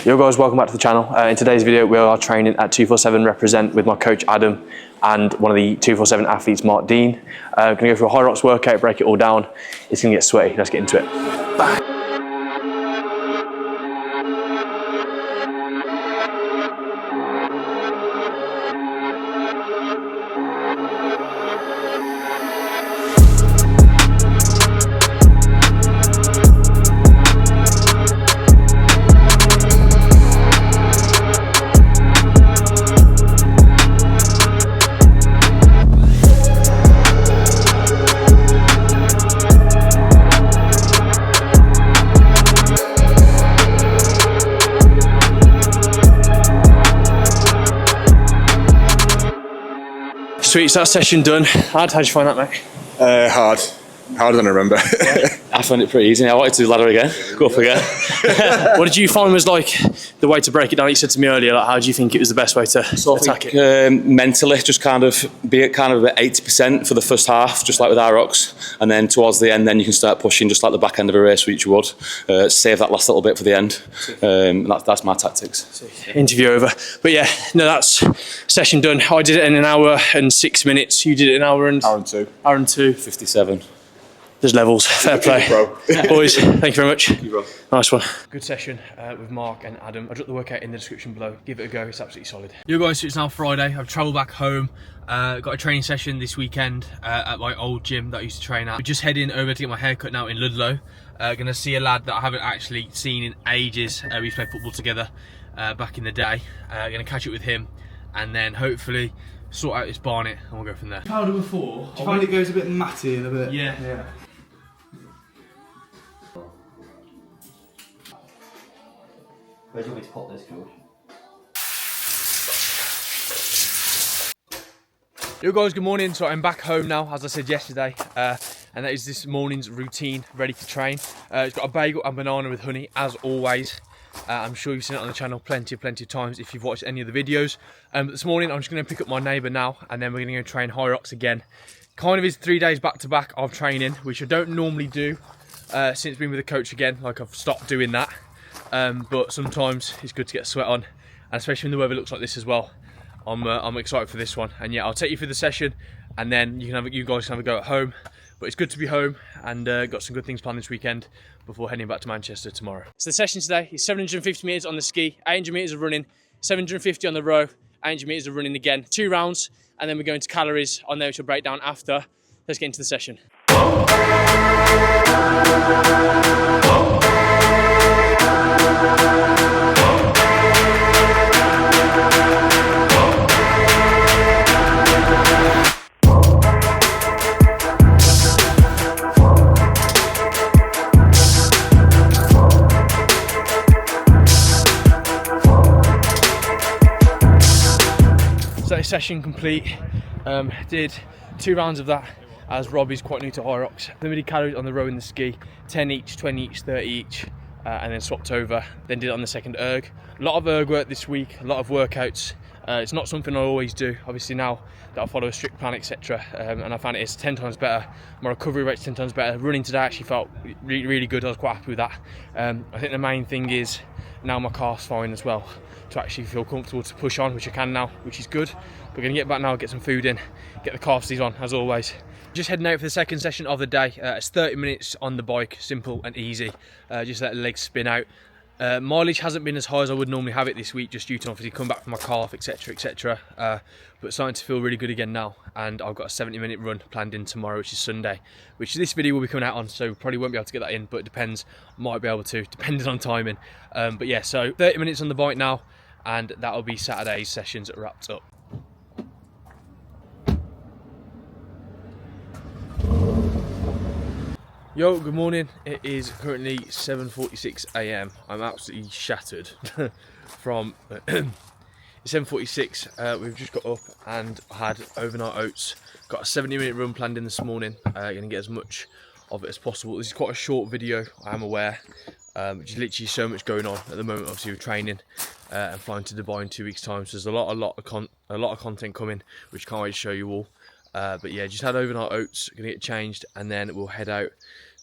Yo guys, welcome back to the channel. In today's video we are training at 247 Represent with my coach Adam and one of the 247 athletes, Mark Dean. Going to go through a Hyrox workout, break it all down. It's going to get sweaty, let's get into it. Bye. Sweet, so that session done. How'd you find that, mate? Harder than I remember. Yeah, I found it pretty easy. I wanted to do the ladder again, go up again. What did you find was like the way to break it down? You said to me earlier, like, how do you think it was the best way to attack it? Mentally, just kind of be at kind of at 80% for the first half, just like with Hyrox, and then towards the end, then you can start pushing just like the back end of a race, which you would. Save that last little bit for the end. That's my tactics. Interview over. But yeah, no, that's session done. I did it in an hour and 6 minutes. You did it in an hour and 2. Hour and 2. 57. There's levels. Fair play. Boys, thank you very much. Thank you, bro. Nice one. Good session with Mark and Adam. I'll drop the workout in the description below. Give it a go, it's absolutely solid. Yo guys, so it's now Friday. I've travelled back home. Got a training session this weekend at my old gym that I used to train at. We're just heading over to get my hair cut now in Ludlow. Gonna see a lad that I haven't actually seen in ages. We used to play football together back in the day. Gonna catch up with him and then hopefully sort out this barnet and we'll go from there. Powder before. Do you find it goes a bit matty and a bit? Yeah. Where do you want me to pop this, George? Yo guys, good morning. So I'm back home now, as I said yesterday, and that is this morning's routine, ready to train. It's got a bagel and banana with honey, as always. I'm sure you've seen it on the channel plenty of times if you've watched any of the videos. But this morning I'm just going to pick up my neighbour now, and then we're going to go train Hyrox again. Kind of is 3 days back to back of training, which I don't normally do since being with the coach again. Like, I've stopped doing that. But sometimes it's good to get a sweat on, and especially when the weather looks like this as well. I'm excited for this one, and yeah, I'll take you through the session, and then you guys can have a go at home. But it's good to be home, and got some good things planned this weekend before heading back to Manchester tomorrow. So the session today is 750 metres on the ski, 800 metres of running, 750 on the row, 800 metres of running again. 2 rounds, and then we're going to calories on there, which will break down after. Let's get into the session. So session complete. Did 2 rounds of that, as Robbie's quite new to Hyrox. Then we did calories on the row and the ski, 10 each, 20 each, 30 each, and then swapped over. Then did it on the second erg. A lot of erg work this week, a lot of workouts. It's not something I always do. Obviously now that I follow a strict plan, etc., and I found it's 10 times better. My recovery rate's 10 times better. Running today actually felt really good. I was quite happy with that. I think the main thing is now my calf's fine as well, to actually feel comfortable to push on, which I can now, which is good. We're going to get back now, get some food in, get the calf sleeves on as always. Just heading out for the second session of the day. It's 30 minutes on the bike, simple and easy. Just let the legs spin out. Mileage hasn't been as high as I would normally have it this week, just due to obviously come back from my calf, etc. But starting to feel really good again now, and I've got a 70-minute run planned in tomorrow, which is Sunday, which this video will be coming out on, so probably won't be able to get that in, but it depends. Might be able to, depending on timing. But yeah, so 30 minutes on the bike now, and that'll be Saturday's sessions wrapped up. Yo, good morning. It is currently 7:46 AM. I'm absolutely shattered from 7:46. We've just got up and had overnight oats. Got a 70-minute run planned in this morning. Gonna get as much of it as possible. This is quite a short video, I am aware. There's literally so much going on at the moment, obviously with training and flying to Dubai in 2 weeks' time. So there's a lot of content coming, which can't wait to show you all. But yeah, just had overnight oats, gonna get changed, and then we'll head out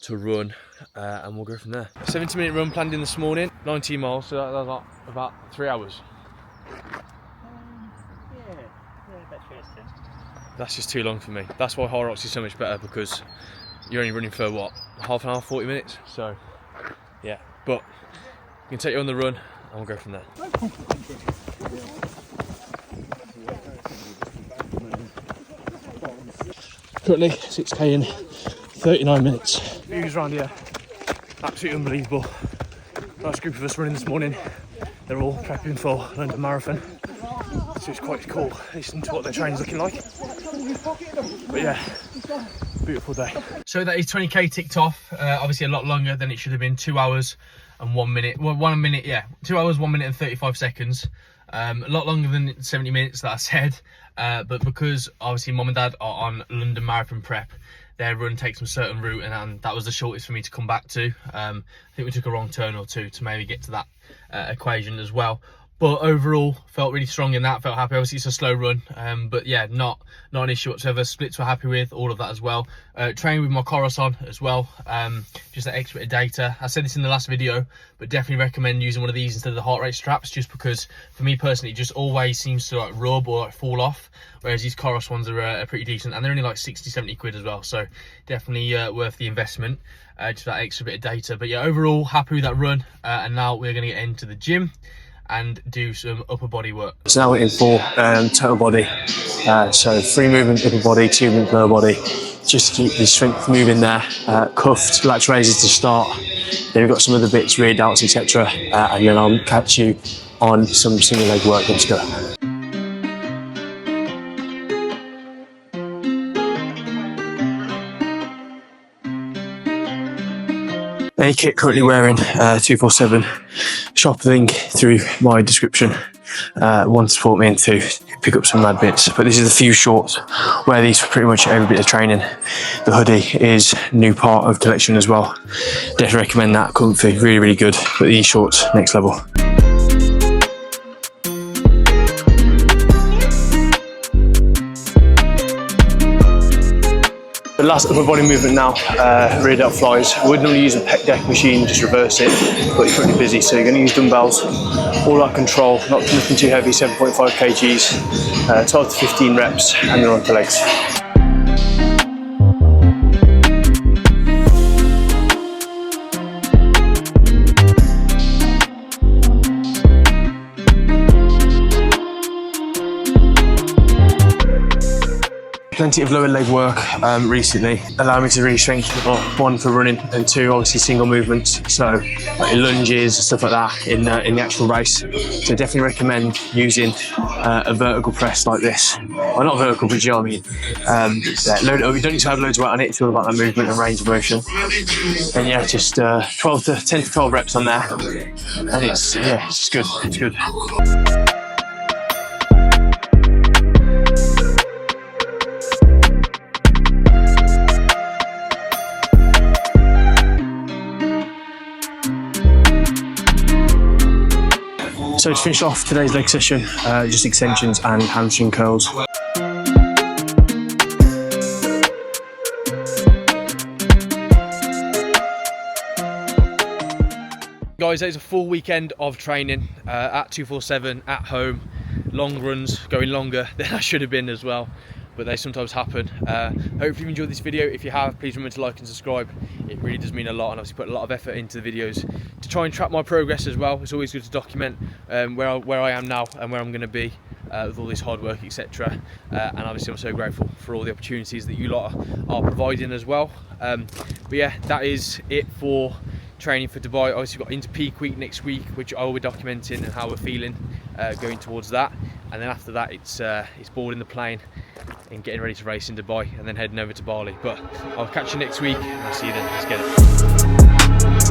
to run, and we'll go from there. 70-minute run planned in this morning, 19 miles, so that's like about 3 hours. That's just too long for me. That's why Hyrox is so much better, because you're only running for what, half an hour, 40 minutes. So yeah, but we can take you on the run and we'll go from there. Currently 6k in 39 minutes. Views around here, absolutely unbelievable. Nice group of us running this morning. They're all prepping for London Marathon, so it's quite cool listening to what their training's looking like. But yeah, beautiful day. So that is 20k ticked off. Obviously a lot longer than it should have been. 2 hours and 1 minute. Well, 1 minute, yeah. 2 hours, 1 minute and 35 seconds. A lot longer than 70 minutes that I said. But because obviously mum and dad are on London Marathon prep, their run takes them a certain route, and that was the shortest for me to come back to. I think we took a wrong turn or two to maybe get to that equation as well. But overall, felt really strong in that, felt happy. Obviously, it's a slow run, but yeah, not an issue whatsoever. Splits were happy with, all of that as well. Trained with my Hyrox on as well, just that extra bit of data. I said this in the last video, but definitely recommend using one of these instead of the heart rate straps, just because for me personally, it just always seems to like rub or like fall off, whereas these Hyrox ones are pretty decent, and they're only like 60-70 quid as well, so definitely worth the investment, just that extra bit of data. But yeah, overall, happy with that run, and now we're going to get into the gym and do some upper body work. So now we're in for total body. So 3 movement upper body, 2 movement lower body, just to keep the strength moving there. Cuffed, latch raises to start. Then we've got some other bits, rear delts, etc. And then I'll catch you on some single leg work. Let's go. A kit currently wearing 247. Shop link through my description. 1 to support me and 2 pick up some mad bits. But this is a few shorts. Wear these for pretty much every bit of training. The hoodie is new part of collection as well. Definitely recommend that. Comfy, really, really good. But these shorts, next level. The last upper body movement now, rear delt flies. I would normally use a pec deck machine, just reverse it, but you're pretty busy, so you're going to use dumbbells, all out control, nothing too heavy, 7.5 kgs, 12 to 15 reps, and then on to legs. Plenty of lower leg work recently, allowing me to really strengthen, 1 for running, and 2 obviously single movements, so like lunges, stuff like that in the actual race. So definitely recommend using a vertical press like this. Well, not vertical, but you know what I mean. Yeah, load it up. You don't need to have loads of weight on it. It's all about that movement and range of motion. And yeah, just 10 to 12 reps on there, and it's good. It's good. So to finish off today's leg session, just extensions and hamstring curls. Guys, it's a full weekend of training at 247, at home, long runs, going longer than I should have been as well, but they sometimes happen. Hopefully you enjoyed this video. If you have, please remember to like and subscribe. It really does mean a lot, and obviously put a lot of effort into the videos to try and track my progress as well. It's always good to document where I am now and where I'm going to be with all this hard work, etc. And obviously I'm so grateful for all the opportunities that you lot are providing as well. But yeah, that is it for training for Dubai. Obviously we've got into peak week next week, which I will be documenting and how we're feeling going towards that. And then after that, it's boarding the plane and getting ready to race in Dubai, and then heading over to Bali. But I'll catch you next week, and I'll see you then. Let's get it.